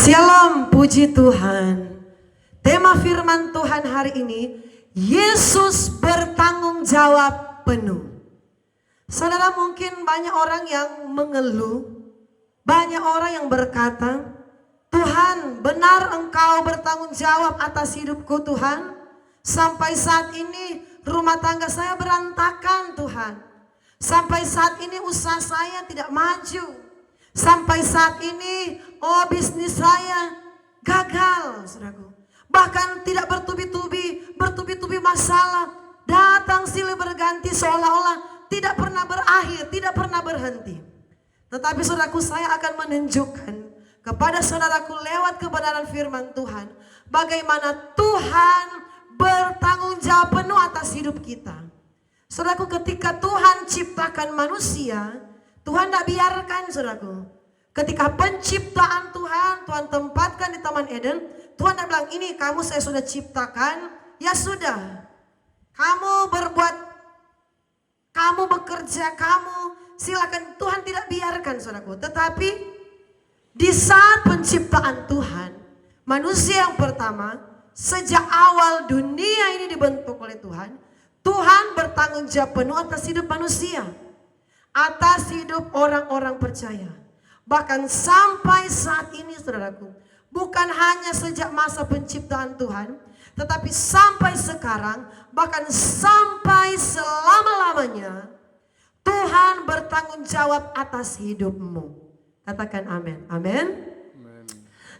Shalom, puji Tuhan. Tema firman Tuhan hari ini, Yesus bertanggung jawab penuh. Saudara, mungkin banyak orang yang mengeluh, banyak orang yang berkata, Tuhan, benar Engkau bertanggung jawab atas hidupku Tuhan. Sampai saat ini rumah tangga saya berantakan Tuhan. Sampai saat ini usaha saya tidak maju. Sampai saat ini, bisnis saya gagal, saudaraku. Bahkan tidak bertubi-tubi masalah. Datang silih berganti seolah-olah tidak pernah berakhir, tidak pernah berhenti. Tetapi saudaraku, saya akan menunjukkan kepada saudaraku lewat kebenaran firman Tuhan, bagaimana Tuhan bertanggung jawab penuh atas hidup kita. Saudaraku, ketika Tuhan ciptakan manusia, Tuhan tidak biarkan, saudaraku. Ketika penciptaan Tuhan tempatkan di Taman Eden, Tuhan tidak bilang, ini kamu saya sudah ciptakan, ya sudah. Kamu berbuat, kamu bekerja, kamu silakan. Tuhan tidak biarkan, saudaraku. Tetapi di saat penciptaan Tuhan, manusia yang pertama, sejak awal dunia ini dibentuk oleh Tuhan, Tuhan bertanggung jawab penuh atas hidup manusia, atas hidup orang-orang percaya. Bahkan sampai saat ini, saudaraku, bukan hanya sejak masa penciptaan Tuhan, tetapi sampai sekarang, bahkan sampai selama-lamanya, Tuhan bertanggung jawab atas hidupmu. Katakan amin. Amin.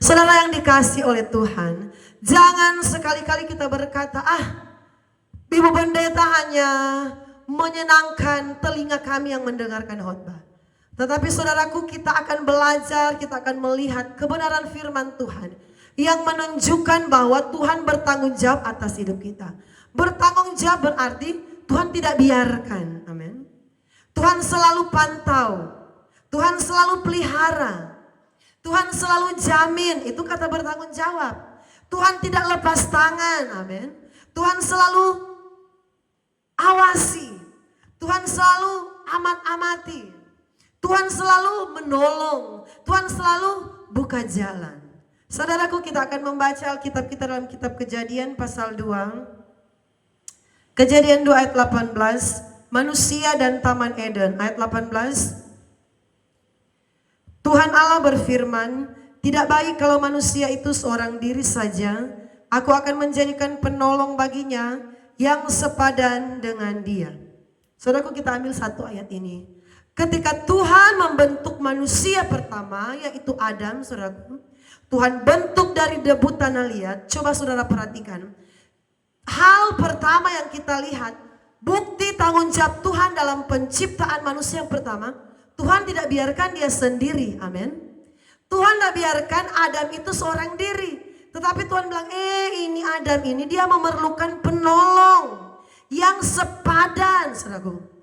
Saudara yang dikasih oleh Tuhan, jangan sekali-kali kita berkata, Ibu Pendeta hanya menyenangkan telinga kami yang mendengarkan khotbah. Tetapi saudaraku, kita akan belajar, kita akan melihat kebenaran firman Tuhan yang menunjukkan bahwa Tuhan bertanggung jawab atas hidup kita. Bertanggung jawab berarti Tuhan tidak biarkan. Amin. Tuhan selalu pantau, Tuhan selalu pelihara, Tuhan selalu jamin. Itu kata bertanggung jawab. Tuhan tidak lepas tangan. Amin. Tuhan selalu awasi, Tuhan selalu amat-amati, Tuhan selalu menolong, Tuhan selalu buka jalan. Saudaraku, kita akan membaca Alkitab kita dalam kitab Kejadian pasal 2. Kejadian 2 ayat 18, manusia dan Taman Eden. Ayat 18, Tuhan Allah berfirman, tidak baik kalau manusia itu seorang diri saja. Aku akan menjadikan penolong baginya yang sepadan dengan dia. Saudaraku, kita ambil satu ayat ini. Ketika Tuhan membentuk manusia pertama, yaitu Adam, saudaraku, Tuhan bentuk dari debu tanah liat. Coba saudara perhatikan. Hal pertama yang kita lihat, bukti tanggung jawab Tuhan dalam penciptaan manusia yang pertama, Tuhan tidak biarkan dia sendiri. Amin. Tuhan tidak biarkan Adam itu seorang diri. Tetapi Tuhan bilang, ini Adam ini dia memerlukan penolong yang sepadan, saudaraku.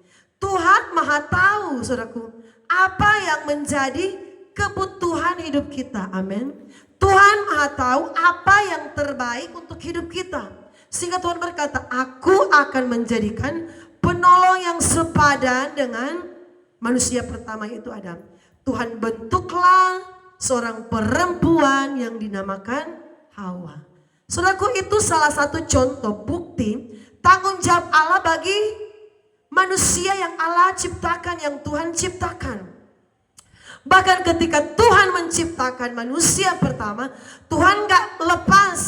Tuhan maha tahu, saudaraku, apa yang menjadi kebutuhan hidup kita. Amin. Tuhan maha tahu apa yang terbaik untuk hidup kita. Sehingga Tuhan berkata, aku akan menjadikan penolong yang sepadan dengan manusia pertama, yaitu Adam. Tuhan bentuklah seorang perempuan yang dinamakan Hawa. Saudaraku, itu salah satu contoh bukti tanggung jawab Allah bagi manusia yang Allah ciptakan, yang Tuhan ciptakan. Bahkan ketika Tuhan menciptakan manusia pertama, Tuhan gak lepas,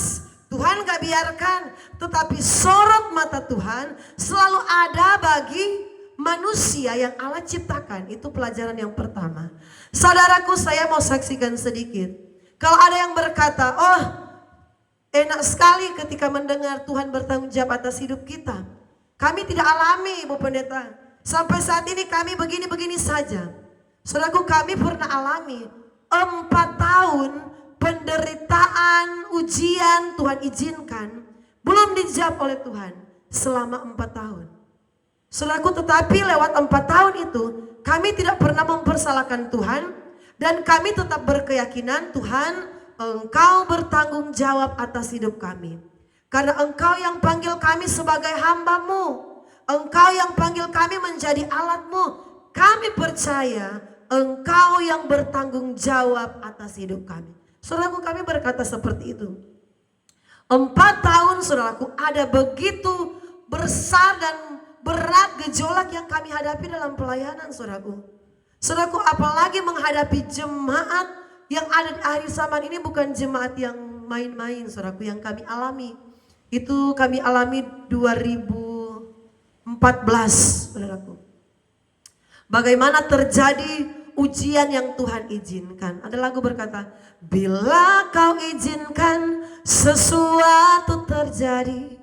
Tuhan gak biarkan, tetapi sorot mata Tuhan selalu ada bagi manusia yang Allah ciptakan. Itu pelajaran yang pertama. Saudaraku, saya mau saksikan sedikit. Kalau ada yang berkata, enak sekali ketika mendengar Tuhan bertanggung jawab atas hidup kita. Kami tidak alami, Ibu Pendeta. Sampai saat ini kami begini-begini saja. Saudaraku, kami pernah alami 4 tahun penderitaan, ujian Tuhan izinkan. Belum dijawab oleh Tuhan selama 4 tahun. Saudaraku, tetapi lewat 4 tahun itu kami tidak pernah mempersalahkan Tuhan. Dan kami tetap berkeyakinan, Tuhan, Engkau bertanggung jawab atas hidup kami. Karena Engkau yang panggil kami sebagai hamba-Mu. Engkau yang panggil kami menjadi alat-Mu. Kami percaya Engkau yang bertanggung jawab atas hidup kami. Saudaraku, kami berkata seperti itu. 4 tahun saudaraku, ada begitu besar dan berat gejolak yang kami hadapi dalam pelayanan saudaraku. Saudaraku, apalagi menghadapi jemaat yang ada di akhir zaman ini, bukan jemaat yang main-main saudaraku yang kami alami. Itu kami alami 2014 saudaraku. Bagaimana terjadi ujian yang Tuhan izinkan. Ada lagu berkata, bila kau izinkan sesuatu terjadi,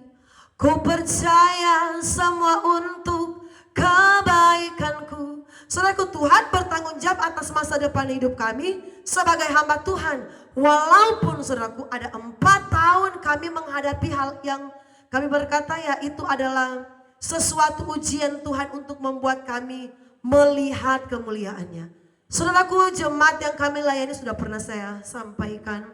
ku percaya semua untuk kebaikanku. Saudaraku, Tuhan bertanggung jawab atas masa depan hidup kami sebagai hamba Tuhan. Walaupun saudaraku ada 4 tahun kami menghadapi hal yang kami berkata ya itu adalah sesuatu ujian Tuhan untuk membuat kami melihat kemuliaannya. Saudaraku, jemaat yang kami layani sudah pernah saya sampaikan.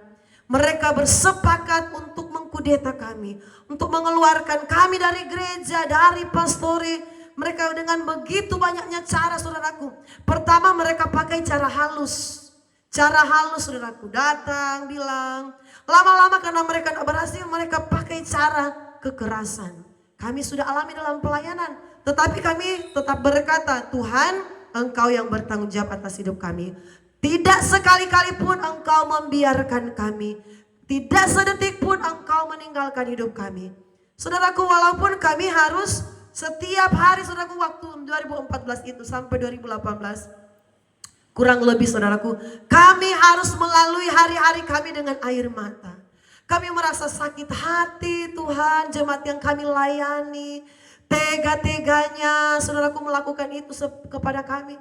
Mereka bersepakat untuk mengkudeta kami, untuk mengeluarkan kami dari gereja, dari pastori. Mereka dengan begitu banyaknya cara saudaraku. Pertama mereka pakai cara halus. Cara halus saudaraku, datang bilang. Lama-lama karena mereka tidak berhasil, mereka pakai cara kekerasan. Kami sudah alami dalam pelayanan. Tetapi kami tetap berkata, Tuhan, Engkau yang bertanggung jawab atas hidup kami. Tidak sekali-kali pun Engkau membiarkan kami. Tidak sedetik pun Engkau meninggalkan hidup kami. Saudaraku, walaupun kami harus setiap hari, saudaraku, waktu 2014 itu sampai 2018. Kurang lebih saudaraku, kami harus melalui hari-hari kami dengan air mata. Kami merasa sakit hati Tuhan, jemaat yang kami layani. Tega-teganya saudaraku melakukan itu kepada kami.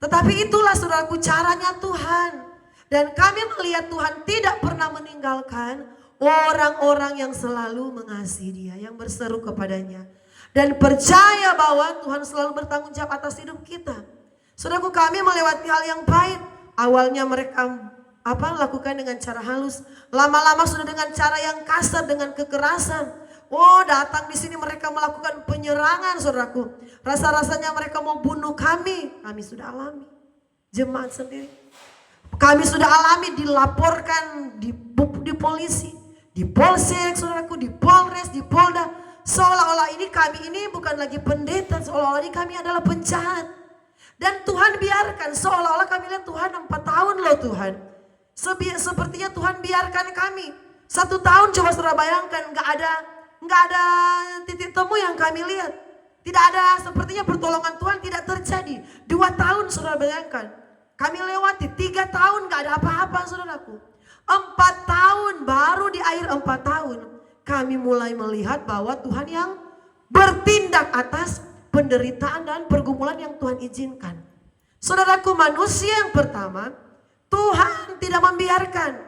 Tetapi itulah saudaraku caranya Tuhan. Dan kami melihat Tuhan tidak pernah meninggalkan orang-orang yang selalu mengasihi Dia, yang berseru kepadanya. Dan percaya bahwa Tuhan selalu bertanggung jawab atas hidup kita. Saudaraku, kami melewati hal yang pahit. Awalnya mereka lakukan dengan cara halus. Lama-lama sudah dengan cara yang kasar, dengan kekerasan. Oh, datang di sini mereka melakukan penyerangan saudaraku. Rasa-rasanya mereka mau bunuh kami. Kami sudah alami. Jemaat sendiri. Kami sudah alami, dilaporkan di polisi, di polsek saudaraku, di polres, di polda. Seolah-olah kami ini bukan lagi pendeta, seolah-olah ini kami adalah penjahat. Dan Tuhan biarkan, seolah-olah kami lihat Tuhan 4 tahun loh Tuhan. Sepertinya Tuhan biarkan kami. 1 tahun coba saudara bayangkan, nggak ada titik temu yang kami lihat. Tidak ada, sepertinya pertolongan Tuhan tidak terjadi. 2 tahun saudara bayangkan. Kami lewati 3 tahun nggak ada apa-apa saudaraku. 4 tahun, baru di akhir 4 tahun. Kami mulai melihat bahwa Tuhan yang bertindak atas penderitaan dan pergumulan yang Tuhan izinkan. Saudaraku, manusia yang pertama, Tuhan tidak membiarkan.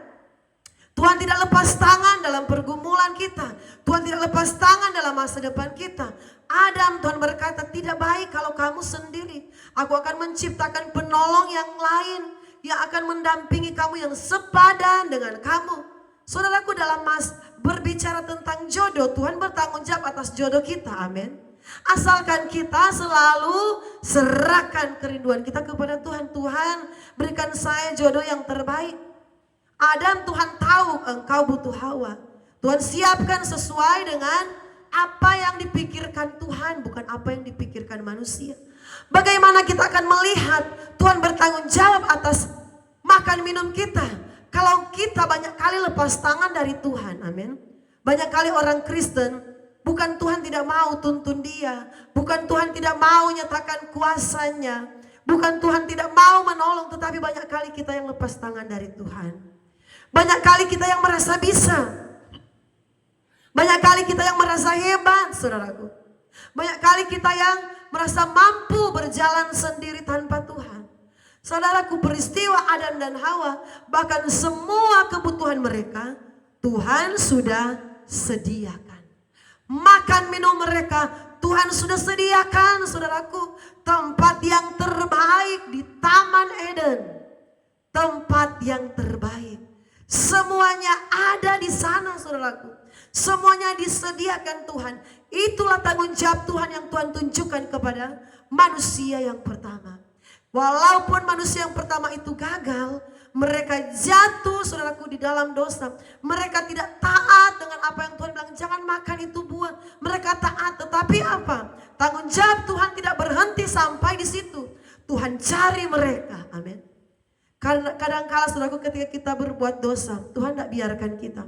Tuhan tidak lepas tangan dalam pergumulan kita. Tuhan tidak lepas tangan dalam masa depan kita. Adam, Tuhan berkata, tidak baik kalau kamu sendiri. Aku akan menciptakan penolong yang lain yang akan mendampingi kamu, yang sepadan dengan kamu. Saudaraku, dalam berbicara tentang jodoh, Tuhan bertanggung jawab atas jodoh kita. Amin. Asalkan kita selalu serahkan kerinduan kita kepada Tuhan. Tuhan, berikan saya jodoh yang terbaik. Adam, Tuhan tahu engkau butuh Hawa. Tuhan siapkan sesuai dengan apa yang dipikirkan Tuhan, bukan apa yang dipikirkan manusia. Bagaimana kita akan melihat Tuhan bertanggung jawab atas makan minum kita kalau kita banyak kali lepas tangan dari Tuhan. Amin. Banyak kali orang Kristen, bukan Tuhan tidak mau tuntun dia, bukan Tuhan tidak mau nyatakan kuasanya, bukan Tuhan tidak mau menolong, tetapi banyak kali kita yang lepas tangan dari Tuhan. Banyak kali kita yang merasa bisa. Banyak kali kita yang merasa hebat, saudaraku. Banyak kali kita yang merasa mampu berjalan sendiri tanpa Tuhan. Saudaraku, peristiwa Adam dan Hawa, bahkan semua kebutuhan mereka, Tuhan sudah sediakan. Makan minum mereka, Tuhan sudah sediakan, saudaraku. Tempat yang terbaik di Taman Eden. Tempat yang terbaik. Semuanya ada di sana saudaraku. Semuanya disediakan Tuhan. Itulah tanggung jawab Tuhan yang Tuhan tunjukkan kepada manusia yang pertama. Walaupun manusia yang pertama itu gagal, Mereka jatuh saudaraku di dalam dosa. Mereka tidak taat dengan apa yang Tuhan bilang, jangan makan itu buah. Mereka taat, tetapi apa? Tanggung jawab Tuhan tidak berhenti sampai di situ. Tuhan cari mereka, amin. Kadang-kala saudaraku ketika kita berbuat dosa, Tuhan tidak biarkan kita.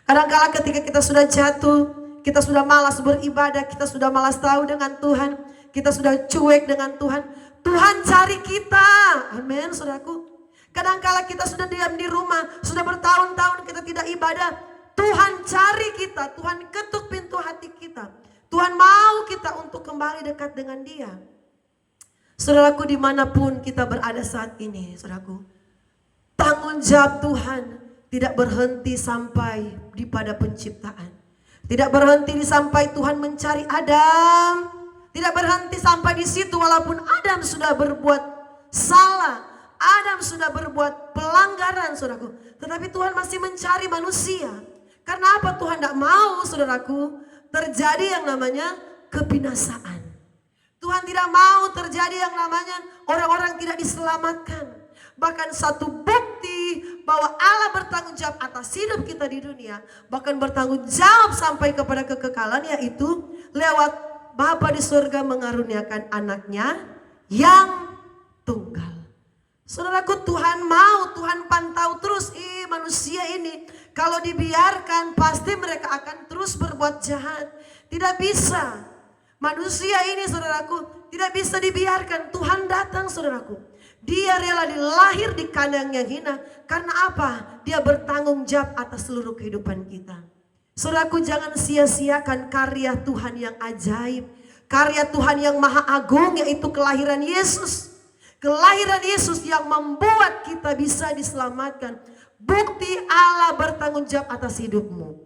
Kadang-kala ketika kita sudah jatuh, kita sudah malas beribadah, kita sudah malas tahu dengan Tuhan, kita sudah cuek dengan Tuhan, Tuhan cari kita, amin saudaraku. Kadang-kala kita sudah diam di rumah, sudah bertahun-tahun kita tidak ibadah, Tuhan cari kita, Tuhan ketuk pintu hati kita. Tuhan mau kita untuk kembali dekat dengan Dia. Saudaraku, dimanapun kita berada saat ini, saudaraku, tanggung jawab Tuhan tidak berhenti sampai di pada penciptaan. Tidak berhenti sampai Tuhan mencari Adam. Tidak berhenti sampai di situ walaupun Adam sudah berbuat salah. Adam sudah berbuat pelanggaran, saudaraku. Tetapi Tuhan masih mencari manusia. Karena apa? Tuhan tidak mau, saudaraku, terjadi yang namanya kebinasaan. Tuhan tidak mau terjadi yang namanya orang-orang tidak diselamatkan. Bahkan satu bukti bahwa Allah bertanggung jawab atas hidup kita di dunia, bahkan bertanggung jawab sampai kepada kekekalan, yaitu lewat Bapa di surga mengaruniakan anaknya yang tunggal. Saudaraku, Tuhan mau, Tuhan pantau terus manusia ini. Kalau dibiarkan pasti mereka akan terus berbuat jahat. Tidak bisa. Manusia ini saudaraku tidak bisa dibiarkan. Tuhan datang saudaraku. Dia rela dilahir di kandang yang hina. Karena apa? Dia bertanggung jawab atas seluruh kehidupan kita. Saudaraku, jangan sia-siakan karya Tuhan yang ajaib. Karya Tuhan yang maha agung, yaitu kelahiran Yesus. Kelahiran Yesus yang membuat kita bisa diselamatkan. Bukti Allah bertanggung jawab atas hidupmu.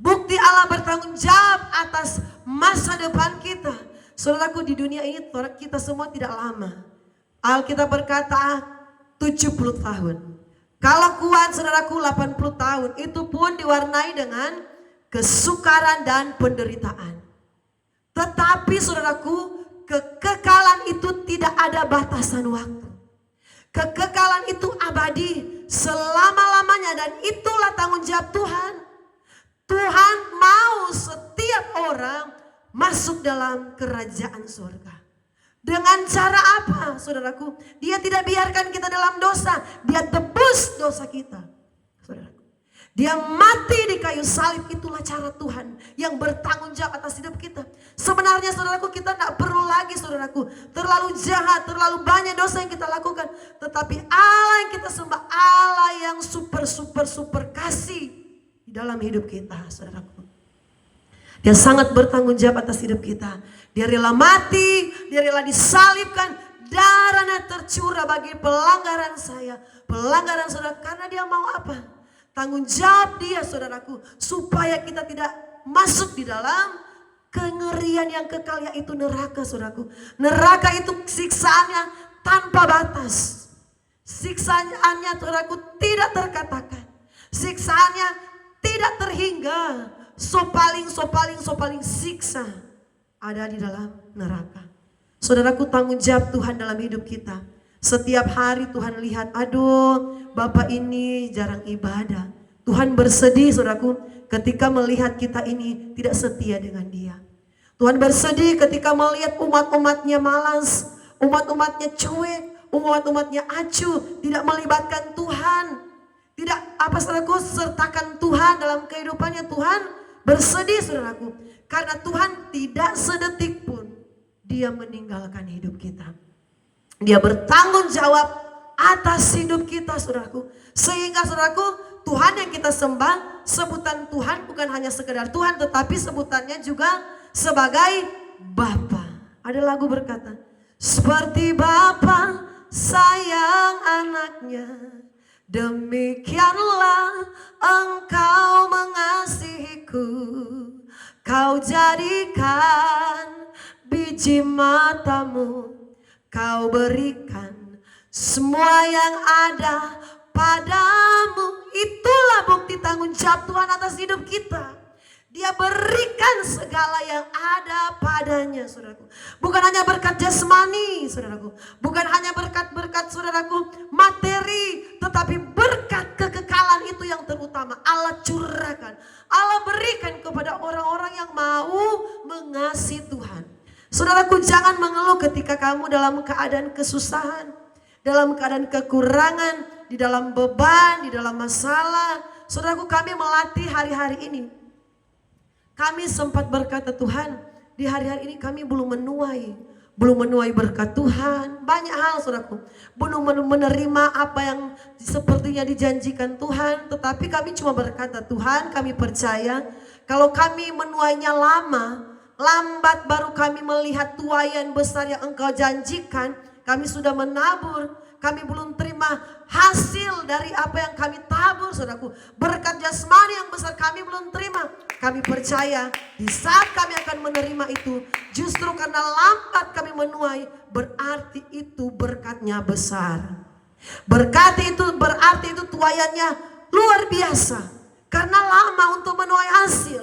Bukti Allah bertanggung jawab atas masa depan kita. Saudaraku, di dunia ini kita semua tidak lama. Alkitab berkata 70 tahun. Kalau kuat saudaraku 80 tahun. Itu pun diwarnai dengan kesukaran dan penderitaan. Tetapi saudaraku, kekekalan itu tidak ada batasan waktu. Kekekalan itu abadi selama-lamanya dan itulah tanggung jawab Tuhan. Tuhan mau setiap orang masuk dalam kerajaan surga. Dengan cara apa, saudaraku? Dia tidak biarkan kita dalam dosa. Dia tebus dosa kita, saudaraku. Dia mati di kayu salib, itulah cara Tuhan yang bertanggung jawab atas hidup kita. Sebenarnya saudaraku, kita tidak perlu lagi saudaraku terlalu jahat, terlalu banyak dosa yang kita lakukan. Tetapi Allah yang kita sembah, Allah yang super kasih di dalam hidup kita, saudaraku. Dia sangat bertanggung jawab atas hidup kita. Dia rela mati, dia rela disalibkan, darahnya tercurah bagi pelanggaran saya, pelanggaran saudara. Karena dia mau apa? Tanggung jawab dia, saudaraku, supaya kita tidak masuk di dalam kengerian yang kekal, yaitu neraka, saudaraku. Neraka itu siksaannya tanpa batas. Siksaannya, saudaraku, tidak terkatakan. Siksaannya tidak terhingga. Sopaling siksa ada di dalam neraka. Saudaraku, tanggung jawab Tuhan dalam hidup kita. Setiap hari Tuhan lihat, aduh Bapak ini jarang ibadah. Tuhan bersedih saudaraku ketika melihat kita ini tidak setia dengan Dia. Tuhan bersedih ketika melihat umat-umatnya malas, umat-umatnya cuek, umat-umatnya acuh, tidak melibatkan Tuhan. Tidak saudaraku, sertakan Tuhan dalam kehidupannya. Tuhan bersedih saudaraku, karena Tuhan tidak sedetik pun Dia meninggalkan hidup kita. Dia bertanggung jawab atas hidup kita, saudaraku. Sehingga saudaraku, Tuhan yang kita sembah, sebutan Tuhan bukan hanya sekedar Tuhan, tetapi sebutannya juga sebagai Bapa. Ada lagu berkata, seperti Bapa sayang anaknya, demikianlah Engkau mengasihiku. Kau jadikan biji matamu, Kau berikan semua yang ada padamu. Itulah bukti tanggung jawab Tuhan atas hidup kita. Dia berikan segala yang ada padanya, saudaraku. Bukan hanya berkat jasmani, saudaraku. Bukan hanya berkat-berkat, saudaraku, materi. Tetapi berkat kekekalan itu yang terutama. Allah curahkan. Allah berikan kepada orang-orang yang mau mengasihi Tuhan. Saudaraku, jangan mengeluh ketika kamu dalam keadaan kesusahan. Dalam keadaan kekurangan. Di dalam beban, di dalam masalah. Saudaraku, kami melatih hari-hari ini. Kami sempat berkata, Tuhan, di hari-hari ini kami belum menuai berkat Tuhan. Banyak hal, saudaraku, belum menerima apa yang sepertinya dijanjikan Tuhan. Tetapi kami cuma berkata, Tuhan, kami percaya kalau kami menuainya lambat baru kami melihat tuaian besar yang Engkau janjikan. Kami sudah menabur, kami belum terima hasil dari apa yang kami tabur, saudaraku. Berkat jasmani yang besar kami belum terima. Kami percaya di saat kami akan menerima itu, justru karena lambat kami menuai, berarti itu berkatnya besar. Berarti itu tuaiannya luar biasa. Karena lama untuk menuai hasil.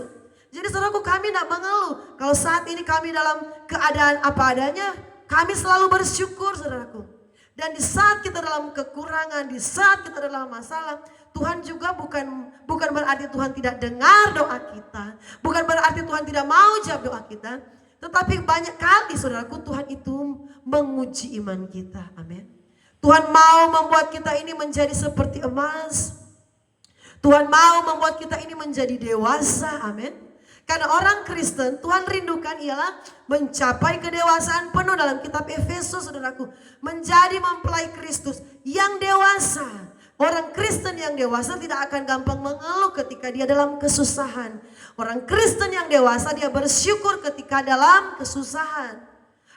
Jadi saudaraku, kami tidak mengeluh. Kalau saat ini kami dalam keadaan apa adanya, kami selalu bersyukur, saudaraku. Dan di saat kita dalam kekurangan, di saat kita dalam masalah, Tuhan juga bukan berarti Tuhan tidak dengar doa kita. Bukan berarti Tuhan tidak mau jawab doa kita. Tetapi banyak kali, saudaraku, Tuhan itu menguji iman kita. Amin. Tuhan mau membuat kita ini menjadi seperti emas. Tuhan mau membuat kita ini menjadi dewasa. Amin. Karena orang Kristen, Tuhan rindukan ialah mencapai kedewasaan penuh dalam kitab Efesus, saudaraku. Menjadi mempelai Kristus yang dewasa. Orang Kristen yang dewasa tidak akan gampang mengeluh ketika dia dalam kesusahan. Orang Kristen yang dewasa dia bersyukur ketika dalam kesusahan.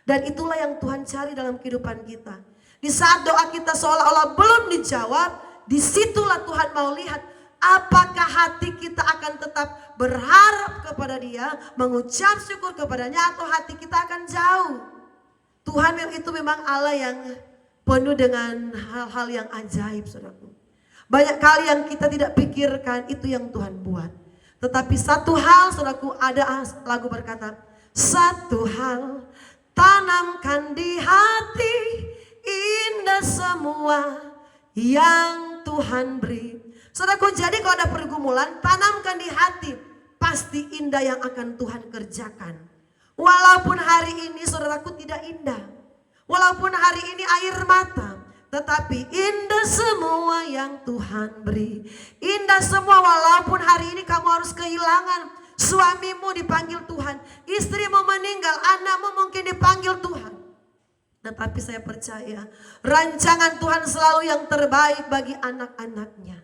Dan itulah yang Tuhan cari dalam kehidupan kita. Di saat doa kita seolah-olah belum dijawab, disitulah Tuhan mau lihat apakah hati kita akan tetap berharap kepada Dia, mengucap syukur kepadanya, atau hati kita akan jauh. Tuhan yang itu memang Allah yang penuh dengan hal-hal yang ajaib, saudaraku. Banyak kali yang kita tidak pikirkan itu yang Tuhan buat. Tetapi satu hal, saudaraku, ada lagu berkata, satu hal tanamkan di hati, indah semua yang Tuhan beri. Saudaraku, jadi kalau ada pergumulan, tanamkan di hati, pasti indah yang akan Tuhan kerjakan. Walaupun hari ini, saudaraku, tidak indah. Walaupun hari ini air mata, tetapi indah semua yang Tuhan beri. Indah semua, walaupun hari ini kamu harus kehilangan suamimu dipanggil Tuhan, istrimu meninggal, anakmu mungkin dipanggil Tuhan. Tetapi saya percaya rancangan Tuhan selalu yang terbaik bagi anak-anaknya.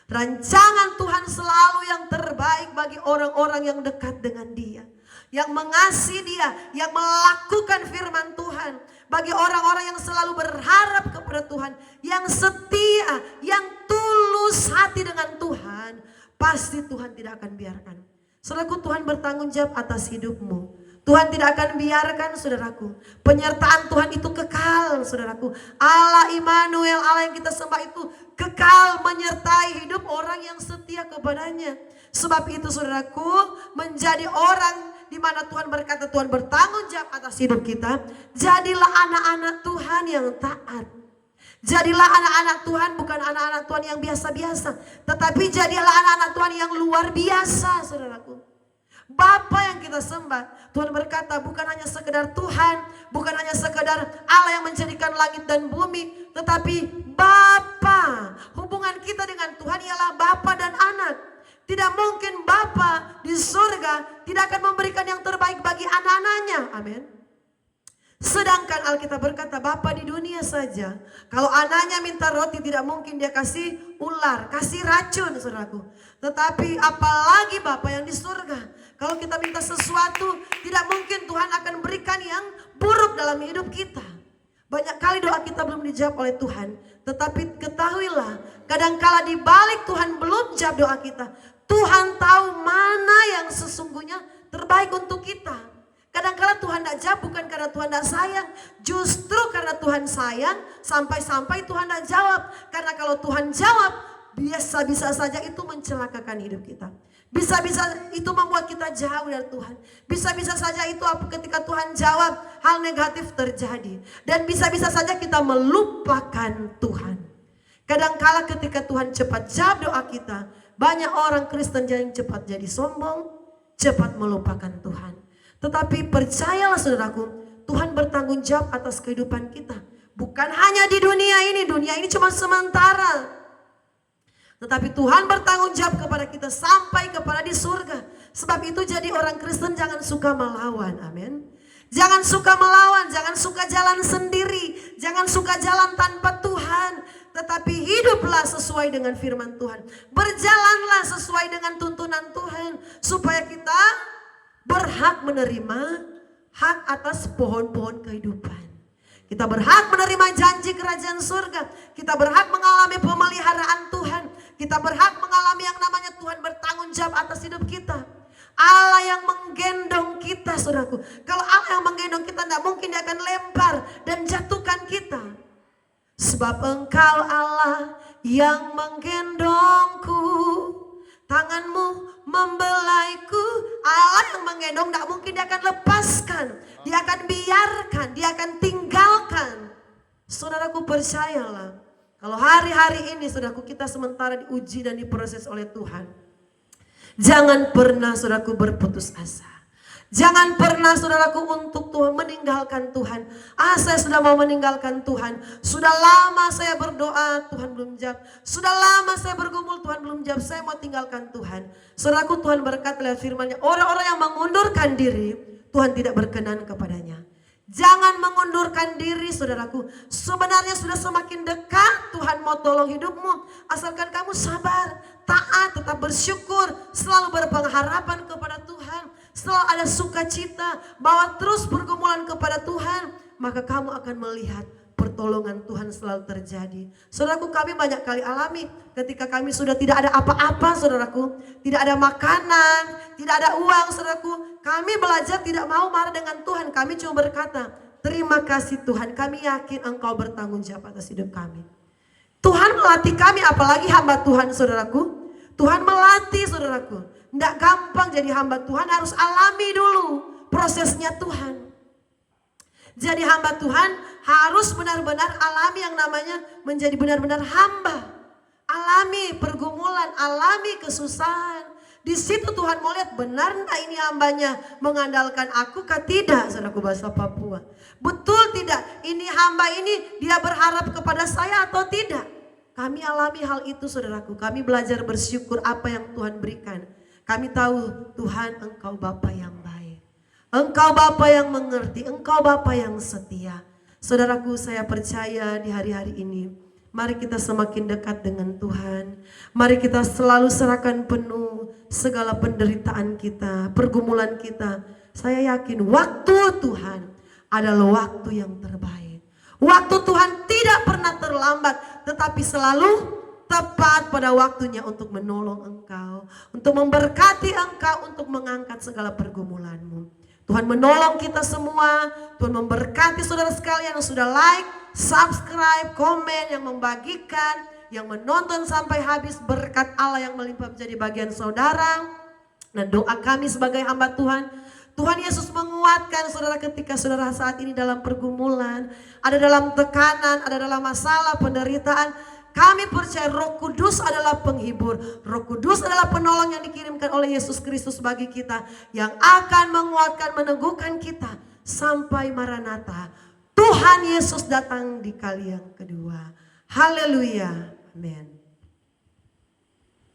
Rancangan Tuhan selalu yang terbaik bagi orang-orang yang dekat dengan Dia, yang mengasihi Dia, yang melakukan firman Tuhan. Bagi orang-orang yang selalu berharap kepada Tuhan, yang setia, yang tulus hati dengan Tuhan, pasti Tuhan tidak akan biarkan. Saudaraku, Tuhan bertanggung jawab atas hidupmu. Tuhan tidak akan biarkan, saudaraku. Penyertaan Tuhan itu kekal, saudaraku. Allah Immanuel, Allah yang kita sembah itu kekal menyertai hidup orang yang setia kepadanya. Sebab itu, saudaraku, menjadi orang di mana Tuhan berkata Tuhan bertanggung jawab atas hidup kita. Jadilah anak-anak Tuhan yang taat. Jadilah anak-anak Tuhan, bukan anak-anak Tuhan yang biasa-biasa, tetapi jadilah anak-anak Tuhan yang luar biasa, saudaraku. Bapa yang kita sembah, Tuhan berkata bukan hanya sekedar Tuhan, bukan hanya sekedar Allah yang menjadikan langit dan bumi, tetapi Bapa. Hubungan kita dengan Tuhan ialah Bapa dan anak. Tidak mungkin Bapa di surga tidak akan memberikan yang terbaik bagi anak-anaknya. Amin. Sedangkan Alkitab berkata Bapa di dunia saja, kalau anaknya minta roti tidak mungkin dia kasih ular, kasih racun, saudaraku. Tetapi apalagi Bapa yang di surga. Kalau kita minta sesuatu, tidak mungkin Tuhan akan berikan yang buruk dalam hidup kita. Banyak kali doa kita belum dijawab oleh Tuhan. Tetapi ketahuilah, kadangkala di balik Tuhan belum jawab doa kita, Tuhan tahu mana yang sesungguhnya terbaik untuk kita. Kadangkala Tuhan tidak jawab bukan karena Tuhan tidak sayang. Justru karena Tuhan sayang, sampai-sampai Tuhan tidak jawab. Karena kalau Tuhan jawab, bisa saja itu mencelakakan hidup kita. Bisa-bisa itu membuat kita jauh dari Tuhan. Bisa-bisa saja itu ketika Tuhan jawab, hal negatif terjadi. Dan bisa-bisa saja kita melupakan Tuhan. Kadangkala ketika Tuhan cepat jawab doa kita, banyak orang Kristen yang cepat jadi sombong, cepat melupakan Tuhan. Tetapi percayalah saudaraku, Tuhan bertanggung jawab atas kehidupan kita. Bukan hanya di dunia ini cuma sementara. Tetapi Tuhan bertanggung jawab kepada kita sampai kepada di surga. Sebab itu jadi orang Kristen jangan suka melawan, amin. Jangan suka melawan, jangan suka jalan sendiri, jangan suka jalan tanpa Tuhan. Tetapi hiduplah sesuai dengan firman Tuhan. Berjalanlah sesuai dengan tuntunan Tuhan. Supaya kita berhak menerima hak atas pohon-pohon kehidupan. Kita berhak menerima janji kerajaan surga. Kita berhak mengalami pemeliharaan Tuhan. Kita berhak mengalami yang namanya Tuhan bertanggung jawab atas hidup kita. Allah yang menggendong kita, saudaraku. Kalau Allah yang menggendong kita, tidak mungkin Dia akan lempar dan jatuhkan kita. Sebab Engkau Allah yang menggendongku, tanganmu membelaiku. Allah yang menggendong, tidak mungkin Dia akan lepaskan. Dia akan biarkan, Dia akan tinggalkan. Saudaraku, percayalah. Kalau hari-hari ini saudaraku kita sementara diuji dan diproses oleh Tuhan. Jangan pernah saudaraku berputus asa. Jangan pernah saudaraku untuk Tuhan meninggalkan Tuhan. Saya sudah mau meninggalkan Tuhan. Sudah lama saya berdoa, Tuhan belum jawab. Sudah lama saya bergumul, Tuhan belum jawab. Saya mau tinggalkan Tuhan. Saudaraku, Tuhan berkata lewat firman-Nya, orang-orang yang mengundurkan diri, Tuhan tidak berkenan kepadanya. Jangan mengundurkan diri, saudaraku. Sebenarnya sudah semakin dekat Tuhan mau tolong hidupmu. Asalkan kamu sabar, taat, tetap bersyukur, selalu berpengharapan kepada Tuhan, selalu ada sukacita, bawa terus pergumulan kepada Tuhan, maka kamu akan melihat pertolongan Tuhan selalu terjadi. Saudaraku, kami banyak kali alami ketika kami sudah tidak ada apa-apa, saudaraku, tidak ada makanan, tidak ada uang, saudaraku. Kami belajar tidak mau marah dengan Tuhan. Kami cuma berkata, terima kasih Tuhan, kami yakin Engkau bertanggung jawab atas hidup kami. Tuhan melatih kami, apalagi hamba Tuhan, saudaraku. Tuhan melatih, saudaraku. Tidak gampang jadi hamba Tuhan, harus alami dulu prosesnya Tuhan. Jadi hamba Tuhan harus benar-benar alami yang namanya menjadi benar-benar hamba. Alami pergumulan, alami kesusahan. Di situ Tuhan mau lihat benar enggak ini hambanya mengandalkan aku kah tidak, saudaraku, bahasa Papua. Betul tidak? Ini hamba ini dia berharap kepada saya atau tidak? Kami alami hal itu, saudaraku. Kami belajar bersyukur apa yang Tuhan berikan. Kami tahu Tuhan Engkau Bapa yang baik. Engkau Bapa yang mengerti, Engkau Bapa yang setia. Saudaraku, saya percaya di hari-hari ini, mari kita semakin dekat dengan Tuhan. Mari kita selalu serahkan penuh segala penderitaan kita, pergumulan kita. Saya yakin waktu Tuhan adalah waktu yang terbaik. Waktu Tuhan tidak pernah terlambat, tetapi selalu tepat pada waktunya untuk menolong engkau, untuk memberkati engkau, untuk mengangkat segala pergumulanmu. Tuhan menolong kita semua. Tuhan memberkati saudara sekalian yang sudah like, subscribe, komen, yang membagikan, yang menonton sampai habis. Berkat Allah yang melimpah menjadi bagian saudara. Dan doa kami sebagai hamba Tuhan, Tuhan Yesus menguatkan saudara ketika saudara saat ini dalam pergumulan, ada dalam tekanan, ada dalam masalah, penderitaan. Kami percaya Roh Kudus adalah penghibur. Roh Kudus adalah penolong yang dikirimkan oleh Yesus Kristus bagi kita, yang akan menguatkan, meneguhkan kita sampai Maranatha. Tuhan Yesus datang di kali yang kedua. Haleluya. Amin.